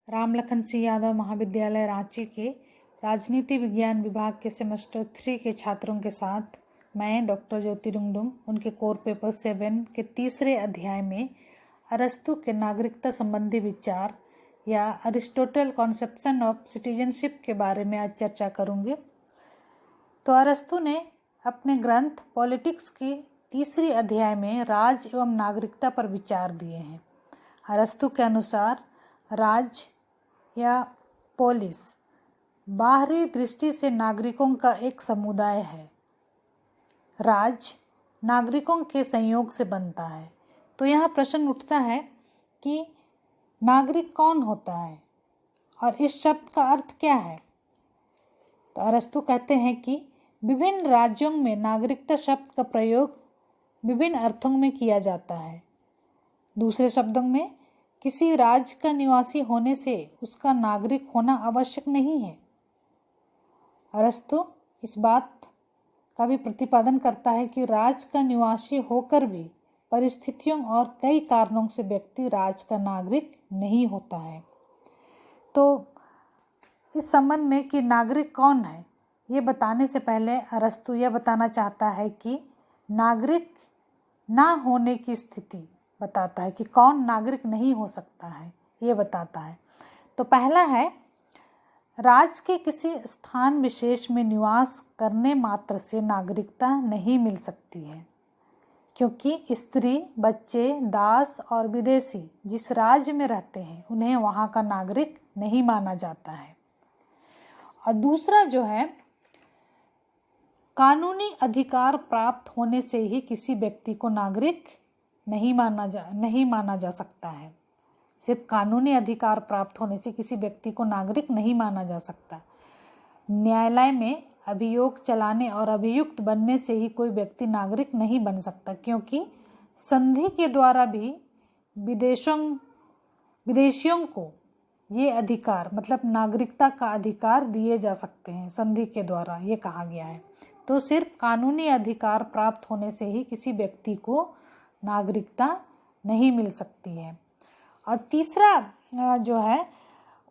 रामलखन सिंह यादव महाविद्यालय रांची के राजनीति विज्ञान विभाग के सेमेस्टर 3 के छात्रों के साथ मैं डॉक्टर ज्योति रुंगडुंग उनके कोर पेपर 7 के तीसरे अध्याय में अरस्तु के नागरिकता संबंधी विचार या अरिस्टोटल कॉन्सेप्शन ऑफ सिटीजनशिप के बारे में आज चर्चा करूँगी। तो अरस्तु ने अपने ग्रंथ पॉलिटिक्स की तीसरी अध्याय में राज एवं नागरिकता पर विचार दिए हैं। अरस्तु के अनुसार राज या पोलिस बाहरी दृष्टि से नागरिकों का एक समुदाय है। राज नागरिकों के संयोग से बनता है। तो यहाँ प्रश्न उठता है कि नागरिक कौन होता है और इस शब्द का अर्थ क्या है। तो अरस्तु कहते हैं कि विभिन्न राज्यों में नागरिकता शब्द का प्रयोग विभिन्न अर्थों में किया जाता है। दूसरे शब्दों में किसी राज्य का निवासी होने से उसका नागरिक होना आवश्यक नहीं है। अरस्तु इस बात का भी प्रतिपादन करता है कि राज्य का निवासी होकर भी परिस्थितियों और कई कारणों से व्यक्ति राज्य का नागरिक नहीं होता है। तो इस संबंध में कि नागरिक कौन है ये बताने से पहले अरस्तु यह बताना चाहता है कि नागरिक ना होने की स्थिति बताता है कि कौन नागरिक नहीं हो सकता है, ये बताता है। तो पहला है, राज्य के किसी स्थान विशेष में निवास करने मात्र से नागरिकता नहीं मिल सकती है, क्योंकि स्त्री, बच्चे, दास और विदेशी जिस राज्य में रहते हैं उन्हें वहाँ का नागरिक नहीं माना जाता है। और दूसरा जो है, कानूनी अधिकार प्राप्त होने से ही किसी व्यक्ति को नागरिक नहीं माना जा सकता है। सिर्फ कानूनी अधिकार प्राप्त होने से किसी व्यक्ति को नागरिक नहीं माना जा सकता। न्यायालय में अभियोग चलाने और अभियुक्त बनने से ही कोई व्यक्ति नागरिक नहीं बन सकता, क्योंकि संधि के द्वारा भी विदेशियों को ये अधिकार मतलब नागरिकता का अधिकार दिए जा सकते हैं। संधि के द्वारा ये कहा गया है। तो सिर्फ कानूनी अधिकार प्राप्त होने से ही किसी व्यक्ति को नागरिकता नहीं मिल सकती है। और तीसरा जो है,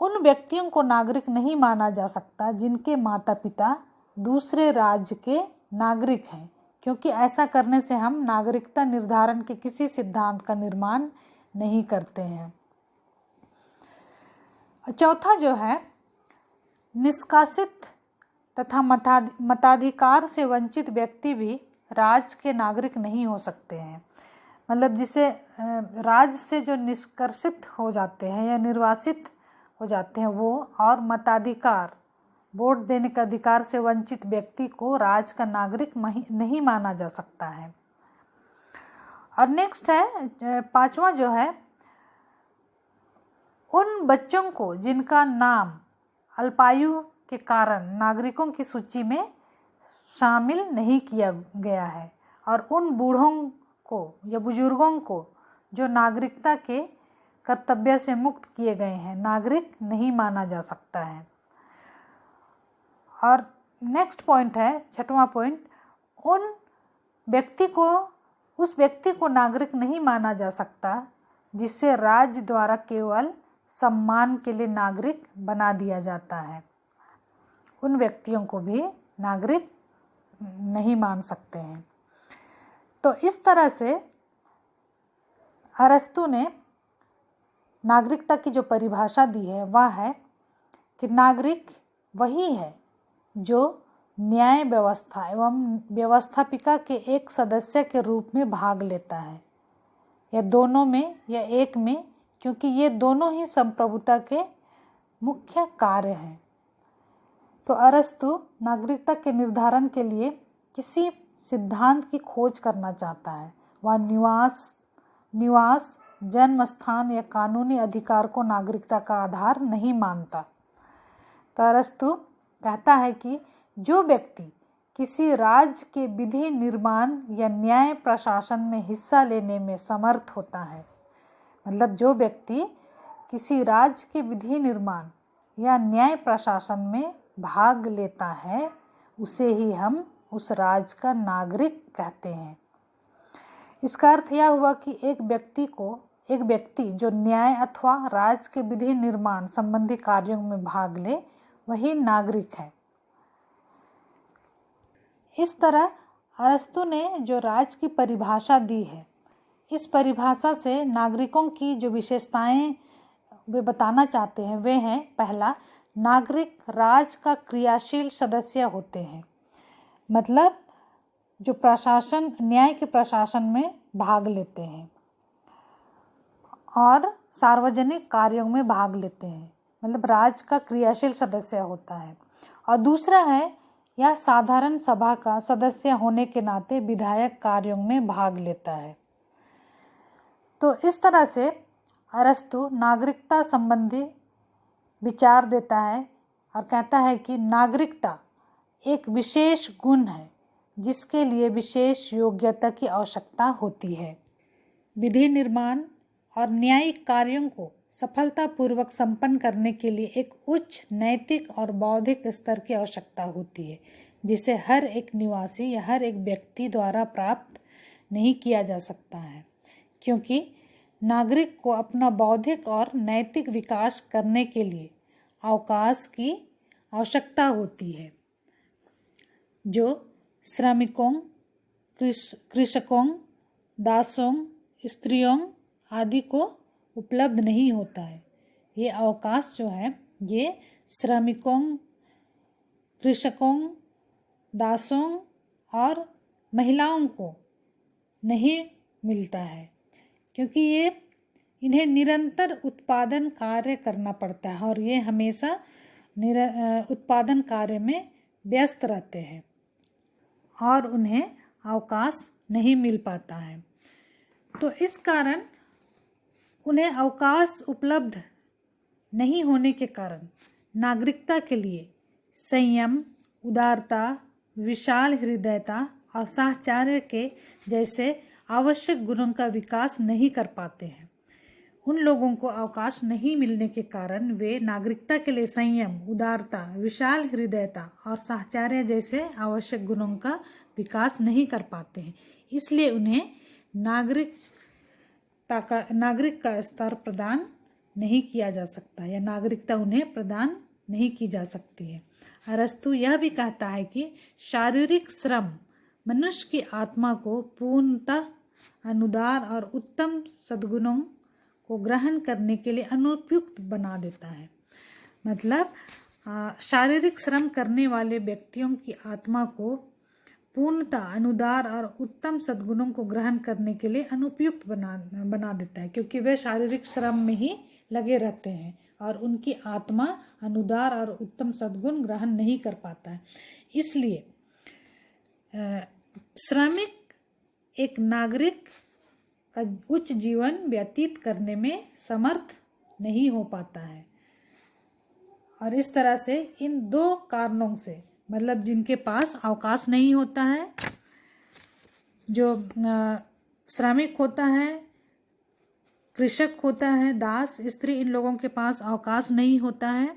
उन व्यक्तियों को नागरिक नहीं माना जा सकता जिनके माता पिता दूसरे राज्य के नागरिक हैं, क्योंकि ऐसा करने से हम नागरिकता निर्धारण के किसी सिद्धांत का निर्माण नहीं करते हैं। चौथा जो है, निष्कासित तथा मताधिकार से वंचित व्यक्ति भी राज्य के नागरिक नहीं हो सकते हैं। मतलब जिसे राज्य से जो निष्कासित हो जाते हैं या निर्वासित हो जाते हैं वो, और मताधिकार वोट देने के अधिकार से वंचित व्यक्ति को राज्य का नागरिक नहीं माना जा सकता है। और नेक्स्ट है, पांचवा जो है, उन बच्चों को जिनका नाम अल्पायु के कारण नागरिकों की सूची में शामिल नहीं किया गया है, और उन बूढ़ों को या बुजुर्गों को जो नागरिकता के कर्तव्य से मुक्त किए गए हैं, नागरिक नहीं माना जा सकता है। और नेक्स्ट पॉइंट है, छठवां पॉइंट, उस व्यक्ति को नागरिक नहीं माना जा सकता जिसे राज्य द्वारा केवल सम्मान के लिए नागरिक बना दिया जाता है। उन व्यक्तियों को भी नागरिक नहीं मान सकते हैं। तो इस तरह से अरस्तु ने नागरिकता की जो परिभाषा दी है वह है कि नागरिक वही है जो न्याय व्यवस्था एवं व्यवस्थापिका के एक सदस्य के रूप में भाग लेता है, या दोनों में या एक में, क्योंकि ये दोनों ही संप्रभुता के मुख्य कार्य हैं। तो अरस्तु नागरिकता के निर्धारण के लिए किसी सिद्धांत की खोज करना चाहता है। वह निवास, जन्म स्थान या कानूनी अधिकार को नागरिकता का आधार नहीं मानता। तो अरस्तु कहता है कि जो व्यक्ति किसी राज्य के विधि निर्माण या न्याय प्रशासन में हिस्सा लेने में समर्थ होता है, मतलब जो व्यक्ति किसी राज्य के विधि निर्माण या न्याय प्रशासन में भाग लेता है, उसे ही हम उस राज्य का नागरिक कहते हैं। इसका अर्थ यह हुआ कि एक व्यक्ति को एक व्यक्ति जो न्याय अथवा राज्य के विधि निर्माण संबंधी कार्यों में भाग ले वही नागरिक है। इस तरह अरस्तु ने जो राज्य की परिभाषा दी है, इस परिभाषा से नागरिकों की जो विशेषताएं वे बताना चाहते हैं वे हैं, पहला, नागरिक राज्य का क्रियाशील सदस्य होते हैं, मतलब जो प्रशासन न्याय के प्रशासन में भाग लेते हैं और सार्वजनिक कार्यों में भाग लेते हैं, मतलब राज्य का क्रियाशील सदस्य होता है। और दूसरा है, यह साधारण सभा का सदस्य होने के नाते विधायक कार्यों में भाग लेता है। तो इस तरह से अरस्तु नागरिकता संबंधी विचार देता है और कहता है कि नागरिकता एक विशेष गुण है जिसके लिए विशेष योग्यता की आवश्यकता होती है। विधि निर्माण और न्यायिक कार्यों को सफलतापूर्वक संपन्न करने के लिए एक उच्च नैतिक और बौद्धिक स्तर की आवश्यकता होती है, जिसे हर एक निवासी या हर एक व्यक्ति द्वारा प्राप्त नहीं किया जा सकता है, क्योंकि नागरिक को अपना बौद्धिक और नैतिक विकास करने के लिए अवकाश की आवश्यकता होती है, जो श्रमिकों, कृषकों, दासों, स्त्रियों आदि को उपलब्ध नहीं होता है। ये अवकाश जो है ये श्रमिकों, कृषकों, दासों और महिलाओं को नहीं मिलता है, क्योंकि ये इन्हें निरंतर उत्पादन कार्य करना पड़ता है और ये हमेशा उत्पादन कार्य में व्यस्त रहते हैं और उन्हें अवकाश नहीं मिल पाता है। तो इस कारण उन्हें अवकाश उपलब्ध नहीं होने के कारण नागरिकता के लिए संयम, उदारता, विशाल हृदयता और साहचर्य के जैसे आवश्यक गुणों का विकास नहीं कर पाते हैं। उन लोगों को अवकाश नहीं मिलने के कारण वे नागरिकता के लिए संयम, उदारता, विशाल हृदयता और साहचर्य जैसे आवश्यक गुणों का विकास नहीं कर पाते हैं। इसलिए उन्हें नागरिक का स्तर प्रदान नहीं किया जा सकता या नागरिकता उन्हें प्रदान नहीं की जा सकती है। अरस्तु यह भी कहता है कि शारीरिक श्रम मनुष्य की आत्मा को पूर्णतः अनुदार और उत्तम सद्गुणों को ग्रहण करने के लिए अनुपयुक्त बना देता है। मतलब शारीरिक श्रम करने वाले व्यक्तियों की आत्मा को पूर्णतः अनुदार और उत्तम सद्गुणों को ग्रहण करने के लिए अनुपयुक्त बना देता है, क्योंकि वे शारीरिक श्रम में ही लगे रहते हैं और उनकी आत्मा अनुदार और उत्तम सद्गुण ग्रहण नहीं कर पाता है। इसलिए श्रमिक एक नागरिक का उच्च जीवन व्यतीत करने में समर्थ नहीं हो पाता है। और इस तरह से इन दो कारणों से, मतलब जिनके पास अवकाश नहीं होता है, जो श्रमिक होता है, कृषक होता है, दास, स्त्री, इन लोगों के पास अवकाश नहीं होता है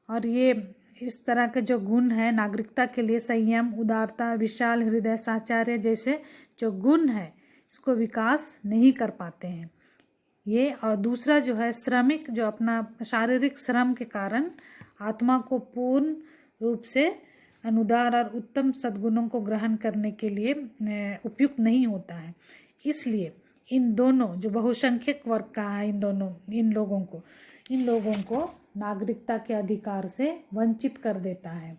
और ये इस तरह के जो गुण है नागरिकता के लिए संयम, उदारता, विशाल हृदय, साहचर्य जैसे जो गुण है इसको विकास नहीं कर पाते हैं ये। और दूसरा जो है श्रमिक, जो अपना शारीरिक श्रम के कारण आत्मा को पूर्ण रूप से अनुदार और उत्तम सद्गुणों को ग्रहण करने के लिए उपयुक्त नहीं होता है। इसलिए इन दोनों जो बहुसंख्यक वर्ग का है, इन लोगों को नागरिकता के अधिकार से वंचित कर देता है।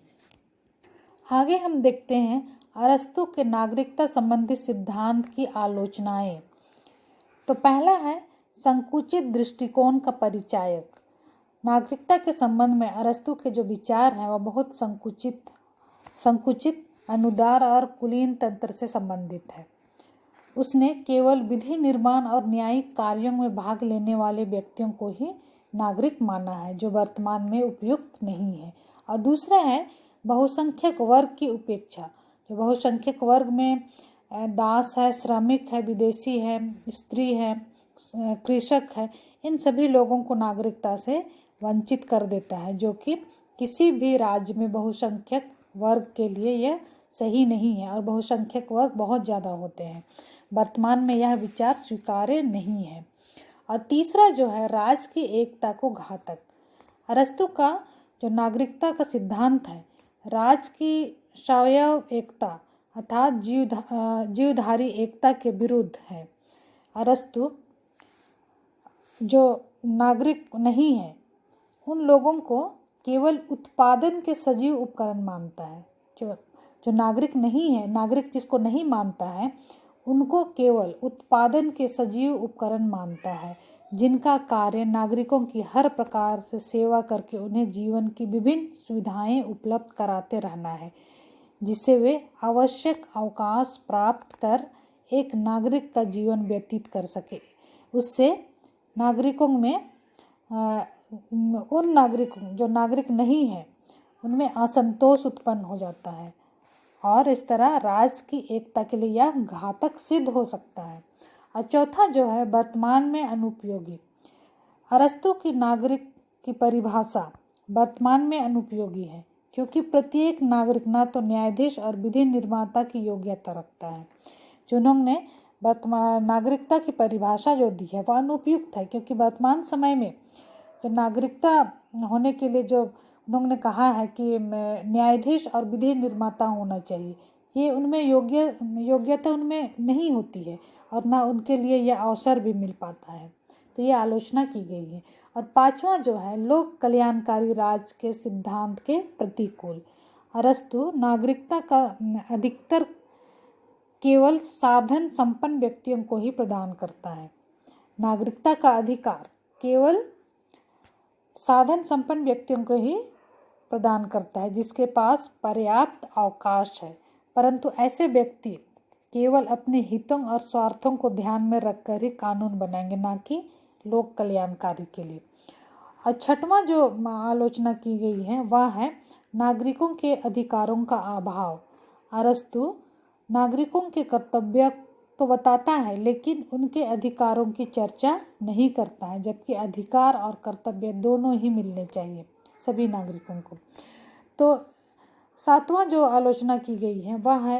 आगे हम देखते हैं अरस्तु के नागरिकता संबंधी सिद्धांत की आलोचनाएं। तो पहला है संकुचित दृष्टिकोण का परिचायक। नागरिकता के संबंध में अरस्तु के जो विचार हैं वह बहुत संकुचित, अनुदार और कुलीन तंत्र से संबंधित है। उसने केवल विधि निर्माण और न्यायिक कार्यों में भाग लेने वाले व्यक्तियों को ही नागरिक माना है, जो वर्तमान में उपयुक्त नहीं है। और दूसरा है बहुसंख्यक वर्ग की उपेक्षा। जो बहुसंख्यक वर्ग में दास है, श्रमिक है, विदेशी है, स्त्री है, कृषक है, इन सभी लोगों को नागरिकता से वंचित कर देता है, जो कि किसी भी राज्य में बहुसंख्यक वर्ग के लिए यह सही नहीं है और बहुसंख्यक वर्ग बहुत ज़्यादा होते हैं। वर्तमान में यह विचार स्वीकार्य नहीं है। और तीसरा जो है राज्य की एकता को घातक। अरस्तु का जो नागरिकता का सिद्धांत है राज्य की स्वायत्त एकता अर्थात जीवधारी एकता के विरुद्ध है। अरस्तु जो नागरिक नहीं है उन लोगों को केवल उत्पादन के सजीव उपकरण मानता है। जो नागरिक नहीं है, नागरिक जिसको नहीं मानता है, उनको केवल उत्पादन के सजीव उपकरण मानता है जिनका कार्य नागरिकों की हर प्रकार से सेवा करके उन्हें जीवन की विभिन्न सुविधाएं उपलब्ध कराते रहना है, जिससे वे आवश्यक अवकाश प्राप्त कर एक नागरिक का जीवन व्यतीत कर सके। उससे नागरिकों में उन नागरिकों जो नागरिक नहीं है उनमें असंतोष उत्पन्न हो जाता है और इस तरह राज्य की एकता के लिए यह घातक सिद्ध हो सकता है। और चौथा जो है वर्तमान में अनुपयोगी। अरस्तु की नागरिक की परिभाषा वर्तमान में अनुपयोगी है क्योंकि प्रत्येक नागरिक न तो न्यायाधीश और विधि निर्माता की योग्यता रखता है। जिन्होंने वर्तमान नागरिकता की परिभाषा जो दी है वह अनुपयुक्त है क्योंकि वर्तमान समय में जो नागरिकता होने के लिए जो उन्होंने कहा है कि न्यायाधीश और विधि निर्माता होना चाहिए, ये उनमें योग्यता उनमें नहीं होती है और ना उनके लिए यह अवसर भी मिल पाता है, तो ये आलोचना की गई है। और पांचवा जो है लोक कल्याणकारी राज्य के सिद्धांत के प्रतिकूल। अरस्तु नागरिकता का अधिकतर केवल साधन संपन्न व्यक्तियों को ही प्रदान करता है। नागरिकता का अधिकार केवल साधन संपन्न व्यक्तियों को ही प्रदान करता है जिसके पास पर्याप्त अवकाश है, परंतु ऐसे व्यक्ति केवल अपने हितों और स्वार्थों को ध्यान में रखकर ही कानून बनाएंगे, ना कि लोक कल्याणकारी के लिए। और छठवां जो आलोचना की गई है वह है नागरिकों के अधिकारों का अभाव। अरस्तु नागरिकों के कर्तव्य तो बताता है लेकिन उनके अधिकारों की चर्चा नहीं करता है, जबकि अधिकार और कर्तव्य दोनों ही मिलने चाहिए सभी नागरिकों को। तो सातवां जो आलोचना की गई है वह है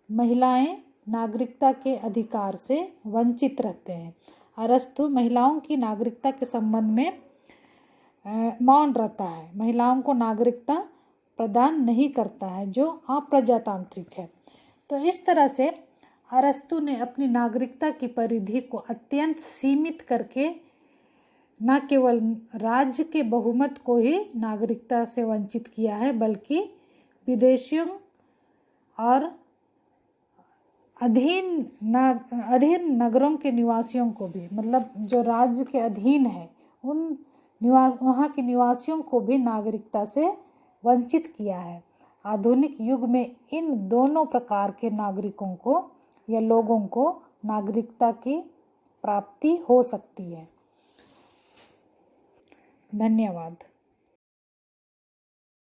महिलाएं नागरिकता के अधिकार से वंचित रहते हैं। अरस्तु महिलाओं की नागरिकता के संबंध में मौन रहता है, महिलाओं को नागरिकता प्रदान नहीं करता है जो अप्रजातांत्रिक है। तो इस तरह से अरस्तु ने अपनी नागरिकता की परिधि को अत्यंत सीमित करके न केवल राज्य के बहुमत को ही नागरिकता से वंचित किया है बल्कि विदेशियों और अधीन नगरों के निवासियों को भी, मतलब जो राज्य के अधीन है उन वहाँ के निवासियों को भी नागरिकता से वंचित किया है। आधुनिक युग में इन दोनों प्रकार के नागरिकों को या लोगों को नागरिकता की प्राप्ति हो सकती है। धन्यवाद।